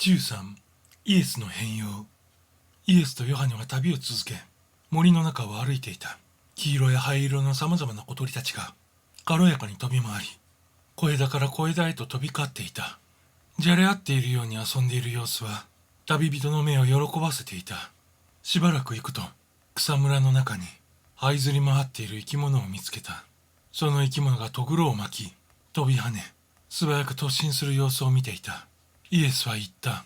13イエスの変容。イエスとヨハネは旅を続け、森の中を歩いていた。黄色や灰色のさまざまな小鳥たちが軽やかに飛び回り、小枝から小枝へと飛び交っていた。じゃれ合っているように遊んでいる様子は旅人の目を喜ばせていた。しばらく行くと草むらの中に這いずり回っている生き物を見つけた。その生き物がとぐろを巻き、飛び跳ね、素早く突進する様子を見ていた。イエスは言った。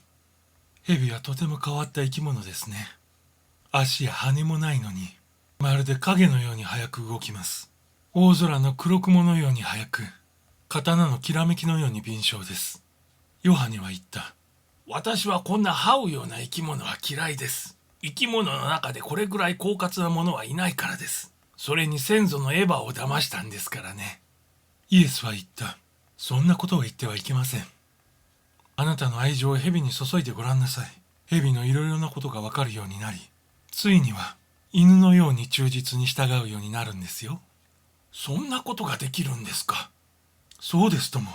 蛇はとても変わった生き物ですね。足や羽もないのに、まるで影のように速く動きます。大空の黒雲のように速く、刀のきらめきのように敏捷です。ヨハネは言った。私はこんな這うような生き物は嫌いです。生き物の中でこれぐらい狡猾なものはいないからです。それに先祖のエヴァを騙したんですからね。イエスは言った。そんなことを言ってはいけません。あなたの愛情を蛇に注いでごらんなさい。蛇のいろいろなことがわかるようになり、ついには犬のように忠実に従うようになるんですよ。そんなことができるんですか。そうですとも。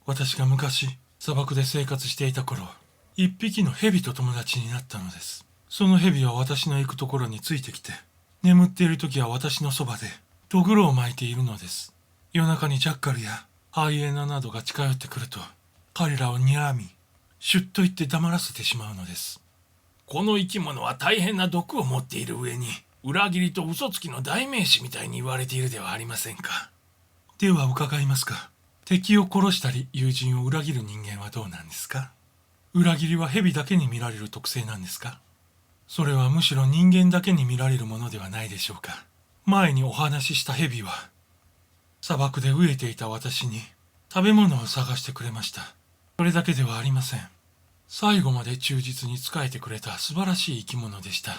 私が昔砂漠で生活していた頃、一匹の蛇と友達になったのです。その蛇は私の行くところについてきて、眠っている時は私のそばでとぐろを巻いているのです。夜中にジャッカルやハイエナなどが近寄ってくると、彼らを睨み、シュッと言って黙らせてしまうのです。この生き物は大変な毒を持っている上に、裏切りと嘘つきの代名詞みたいに言われているではありませんか。では伺いますか。敵を殺したり友人を裏切る人間はどうなんですか。裏切りは蛇だけに見られる特性なんですか。それはむしろ人間だけに見られるものではないでしょうか。前にお話しした蛇は、砂漠で飢えていた私に食べ物を探してくれました。それだけではありません。最後まで忠実に仕えてくれた素晴らしい生き物でした。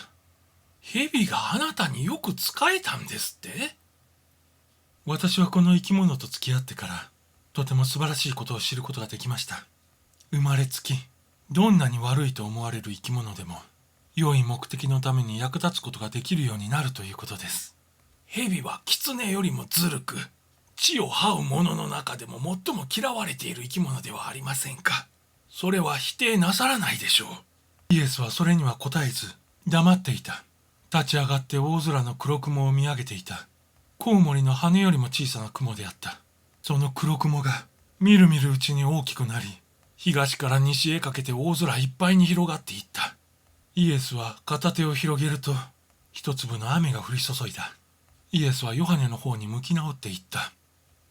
蛇があなたによく仕えたんですって。私はこの生き物と付き合ってから、とても素晴らしいことを知ることができました。生まれつき、どんなに悪いと思われる生き物でも、良い目的のために役立つことができるようになるということです。蛇は狐よりもずるく、地を這う者の中でも最も嫌われている生き物ではありませんか。それは否定なさらないでしょう。イエスはそれには答えず、黙っていた。立ち上がって大空の黒雲を見上げていた。コウモリの羽よりも小さな雲であった。その黒雲が、みるみるうちに大きくなり、東から西へかけて大空いっぱいに広がっていった。イエスは片手を広げると、一粒の雨が降り注いだ。イエスはヨハネの方に向き直っていった。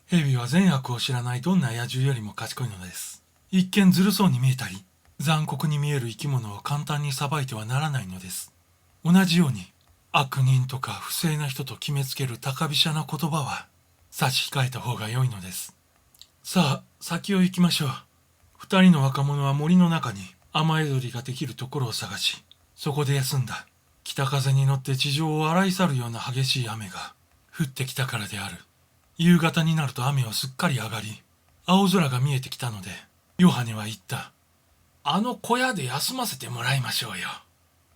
蛇は善悪を知らないどんな野獣よりも賢いのです。一見ずるそうに見えたり、残酷に見える生き物を簡単に裁いてはならないのです。同じように、悪人とか不正な人と決めつける高飛車な言葉は、差し控えた方が良いのです。さあ、先を行きましょう。二人の若者は森の中に雨宿りができるところを探し、そこで休んだ。北風に乗って地上を洗い去るような激しい雨が降ってきたからである。夕方になると雨はすっかり上がり、青空が見えてきたので、ヨハネは言った。あの小屋で休ませてもらいましょうよ。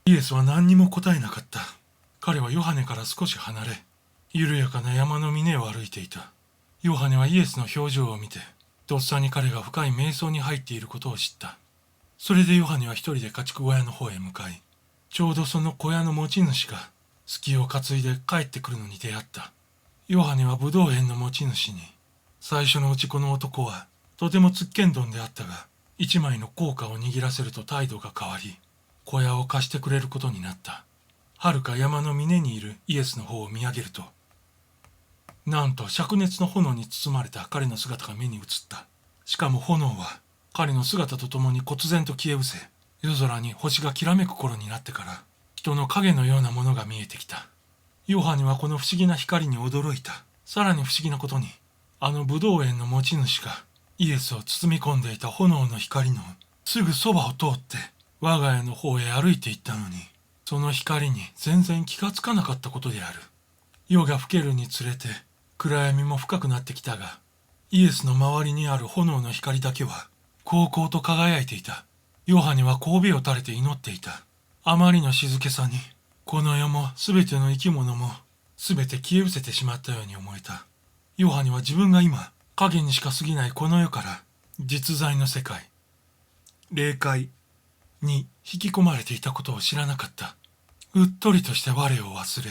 イエスは何にも答えなかった。彼はヨハネから少し離れ、緩やかな山の峰を歩いていた。ヨハネはイエスの表情を見て、とっさに彼が深い瞑想に入っていることを知った。それでヨハネは一人で家畜小屋の方へ向かい、ちょうどその小屋の持ち主が、スキを担いで帰ってくるのに出会った。ヨハネはブドウ園の持ち主に、最初のうちこの男は、とてもつっけんどんであったが、一枚の硬貨を握らせると態度が変わり、小屋を貸してくれることになった。遥か山の峰にいるイエスの方を見上げると、なんと灼熱の炎に包まれた彼の姿が目に映った。しかも炎は、彼の姿とともに忽然と消え失せ、夜空に星がきらめく頃になってから、人の影のようなものが見えてきた。ヨハネはこの不思議な光に驚いた。さらに不思議なことに、あのブドウ園の持ち主が、イエスを包み込んでいた炎の光のすぐそばを通って、我が家の方へ歩いていったのに、その光に全然気がつかなかったことである。夜が更けるにつれて、暗闇も深くなってきたが、イエスの周りにある炎の光だけは、煌々と輝いていた。ヨハネは頭を垂れて祈っていた。あまりの静けさに、この世もすべての生き物も、すべて消え失せてしまったように思えた。ヨハネは自分が今、影にしか過ぎないこの世から、実在の世界、霊界、に引き込まれていたことを知らなかった。うっとりとして我を忘れ、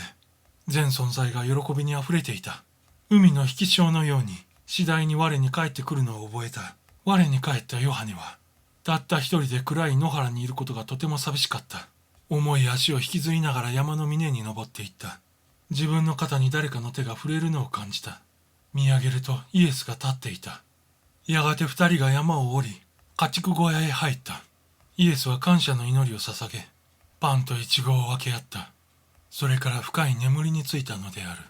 全存在が喜びにあふれていた。海の引き潮のように次第に我に帰ってくるのを覚えた。我に帰ったヨハネは、たった一人で暗い野原にいることがとても寂しかった。重い足を引きずりながら山の峰に登っていった。自分の肩に誰かの手が触れるのを感じた。見上げるとイエスが立っていた。やがて二人が山を降り、家畜小屋へ入った。イエスは感謝の祈りを捧げ、パンとイチゴを分け合った。それから深い眠りについたのである。